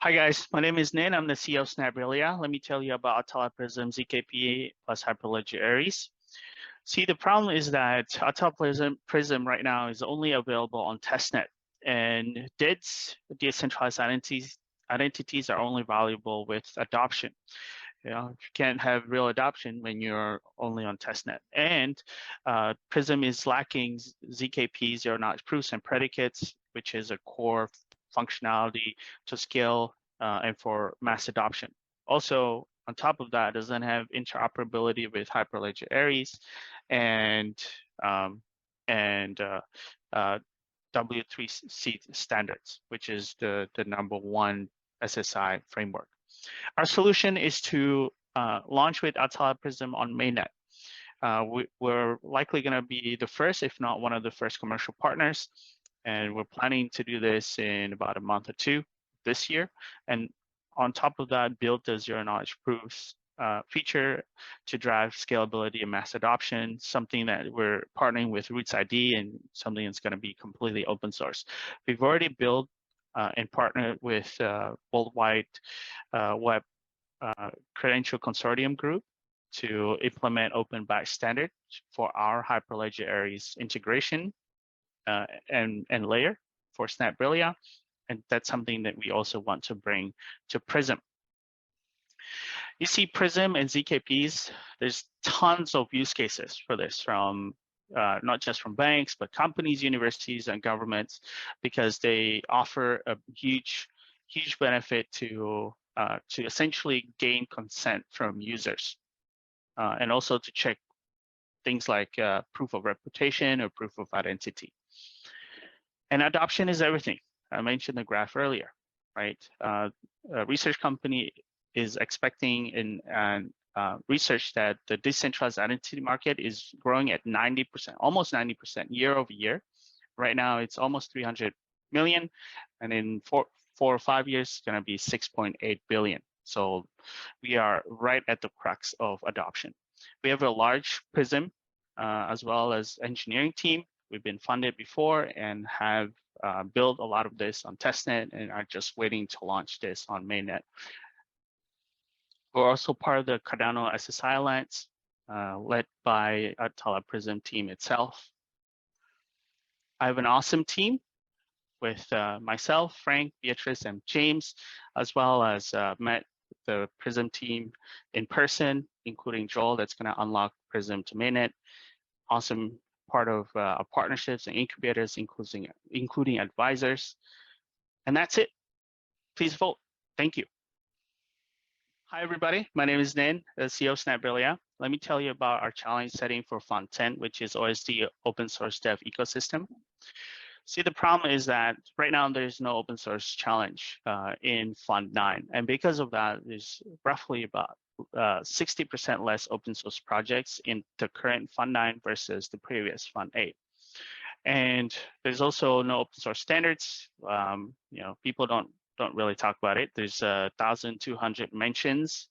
Hi guys, my name is Nin. I'm the CEO of Snapbrillia. Let me tell you about Atala Prism ZKP plus Hyperledger Aries. See, the problem is that Atala Prism right now is only available on testnet, and DIDs, decentralized identities are only valuable with adoption. You can't have real adoption when you're only on testnet. And Prism is lacking ZKP, zero-knowledge proofs and predicates, which is a core functionality to scale and for mass adoption. Also, on top of that, doesn't have interoperability with Hyperledger Aries and W3C standards, which is the #1 SSI framework. Our solution is to launch with Atala Prism on mainnet. We're likely going to be the first, if not one of the first commercial partners. And we're planning to do this in about a month or two this year. And on top of that, build the zero-knowledge proofs feature to drive scalability and mass adoption, something that we're partnering with Roots ID and something that's going to be completely open source. We've already built and partnered with Worldwide Web Credential Consortium Group to implement open batch standard for our Hyperledger Aries integration and layer for Snapbrillia. And that's something that we also want to bring to Prism. You see Prism and ZKPs, there's tons of use cases for this from not just from banks, but companies, universities, and governments, because they offer a huge benefit to essentially gain consent from users, and also to check things like proof of reputation or proof of identity. And adoption is everything. I mentioned the graph earlier, right? A research company is expecting in research that the decentralized identity market is growing at 90%, almost 90% year over year. Right now, it's almost 300 million, and in 4 or 5 years, it's going to be 6.8 billion. So we are right at the crux of adoption. We have a large Prism as well as engineering team. We've been funded before and have built a lot of this on testnet and are just waiting to launch this on mainnet. We're also part of the Cardano SSI Alliance, led by Atala Prism team itself. I have an awesome team with myself, Frank, Beatrice, and James, as well as met the Prism team in person, including Joel, that's going to unlock Prism to mainnet. Awesome part of our partnerships and incubators, including advisors. And that's it. Please vote. Thank you. Hi, everybody. My name is Nin, the CEO of Snapbrillia. Let me tell you about our challenge setting for Fund 10, which is OSD open source dev ecosystem. See, the problem is that right now there's no open source challenge in Fund 9. And because of that, there's roughly about 60% less open source projects in the current Fund 9 versus the previous Fund 8. And there's also no open source standards. People don't really talk about it. There's 1,200 mentions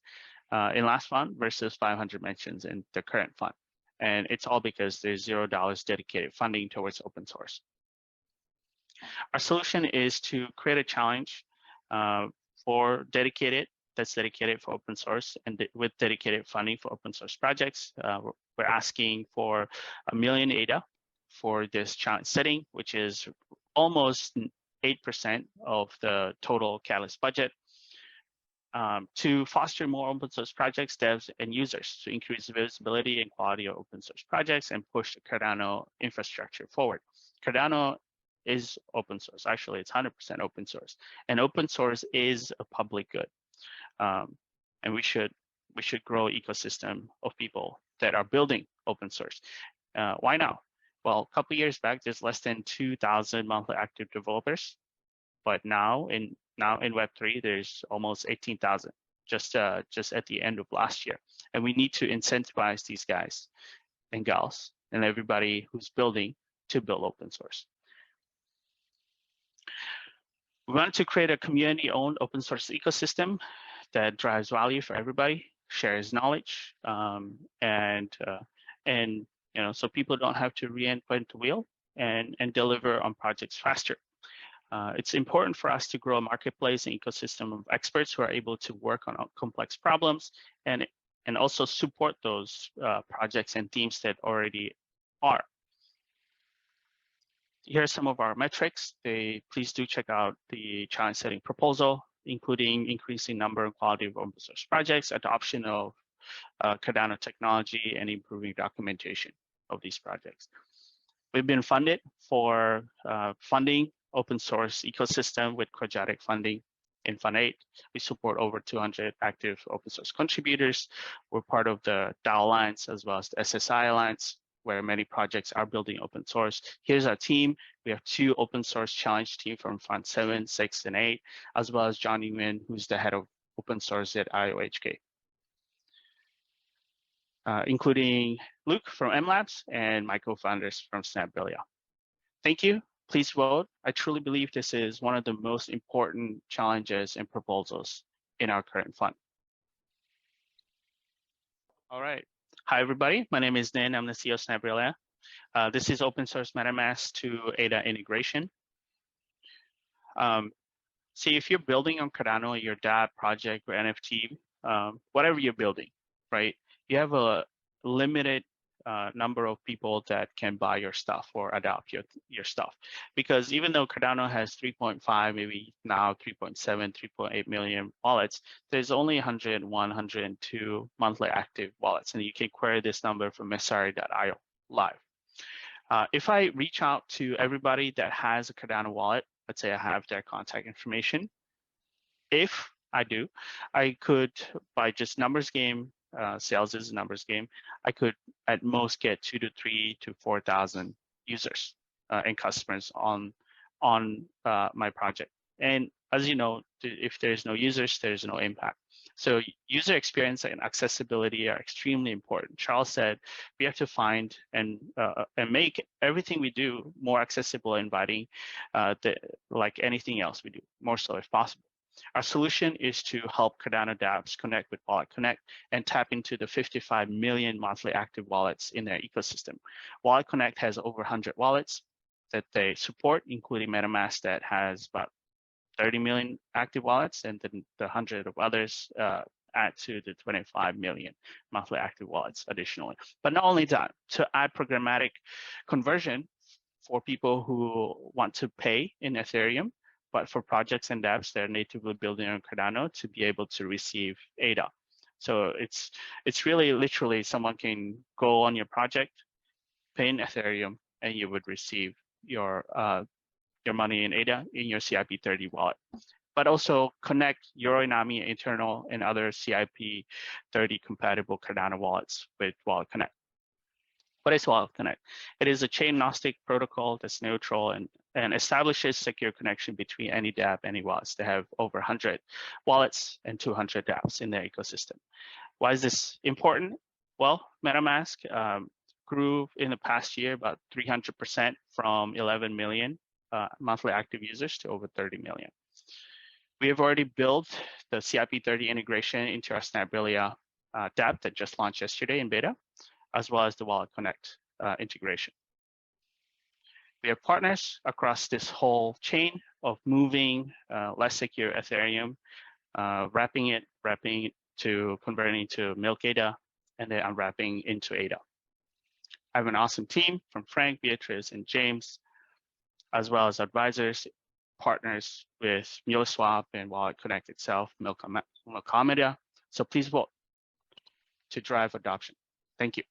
in last fund versus 500 mentions in the current fund. And it's all because there's $0 dedicated funding towards open source. Our solution is to create a challenge that's dedicated for open source and with dedicated funding for open source projects. We're asking for 1 million ADA for this challenge setting, which is almost 8% of the total Catalyst budget, to foster more open source projects, devs, and users to increase the visibility and quality of open source projects and push the Cardano infrastructure forward. Cardano is open source. Actually, it's 100% open source, and open source is a public good. And we should grow an ecosystem of people that are building open source. Why now? Well, a couple of years back, there's less than 2,000 monthly active developers, but now in Web3, there's almost 18,000 just at the end of last year. And we need to incentivize these guys and gals and everybody who's building to build open source. We want to create a community-owned open source ecosystem that drives value for everybody, shares knowledge, and so people don't have to reinvent the wheel and deliver on projects faster. It's important for us to grow a marketplace and ecosystem of experts who are able to work on complex problems and also support those projects and teams that already are. Here are some of our metrics. Please do check out the challenge setting proposal, including increasing number and quality of open source projects, adoption of Cardano technology, and improving documentation of these projects. We've been funded for funding open source ecosystem with quadratic funding in Fund 8. We support over 200 active open source contributors. We're part of the DAO Alliance as well as the SSI Alliance, where many projects are building open source. Here's our team. We have 2 open source challenge team from Fund 7, 6, and 8, as well as John Nguyen, who's the head of open source at IOHK. Including Luke from MLabs and my co-founders from Snapbrillia. Thank you. Please vote. I truly believe this is one of the most important challenges and proposals in our current fund. All right. Hi, everybody. My name is Nin. I'm the CEO of Snapbrillia. This is open source MetaMask to ADA integration. See, if you're building on Cardano, your DApp project or NFT, whatever you're building, right? You have a limited number of people that can buy your stuff or adopt your stuff. Because even though Cardano has 3.5, maybe now 3.7, 3.8 million wallets, there's only 101, 102 monthly active wallets. And you can query this number from messari.io live. If I reach out to everybody that has a Cardano wallet, let's say I have their contact information. If I do, I could, by just numbers game, sales is a numbers game, I could at most get 2 to 3 to 4,000 users and customers on my project. And as you know, if there's no users, there's no impact. So user experience and accessibility are extremely important. Charles said we have to find and make everything we do more accessible, inviting, like anything else we do, more so if possible. Our solution is to help Cardano dApps connect with Wallet Connect and tap into the 55 million monthly active wallets in their ecosystem. Wallet Connect has over 100 wallets that they support, including MetaMask that has about 30 million active wallets, and then the 100 of others add to the 25 million monthly active wallets additionally. But not only that, to add programmatic conversion for people who want to pay in Ethereum, but for projects and dApps that are natively building on Cardano to be able to receive ADA. So it's really literally someone can go on your project, pay in Ethereum, and you would receive your money in ADA in your CIP30 wallet. But also connect Euroinami internal and other CIP30 compatible Cardano wallets with Wallet Connect. What is Wallet Connect? It is a chain-agnostic protocol that's neutral and establishes secure connection between any dApp, any wallets. They have over 100 wallets and 200 dApps in their ecosystem. Why is this important? Well, MetaMask grew in the past year about 300% from 11 million monthly active users to over 30 million. We have already built the CIP30 integration into our Snapbrillia dApp that just launched yesterday in beta, as well as the Wallet Connect integration. We have partners across this whole chain of moving less secure Ethereum, wrapping it to converting to Milk ADA, and then unwrapping into ADA. I have an awesome team from Frank, Beatrice, and James, as well as advisors, partners with MuleSwap and Wallet Connect itself, Milk ADA. So please vote to drive adoption. Thank you.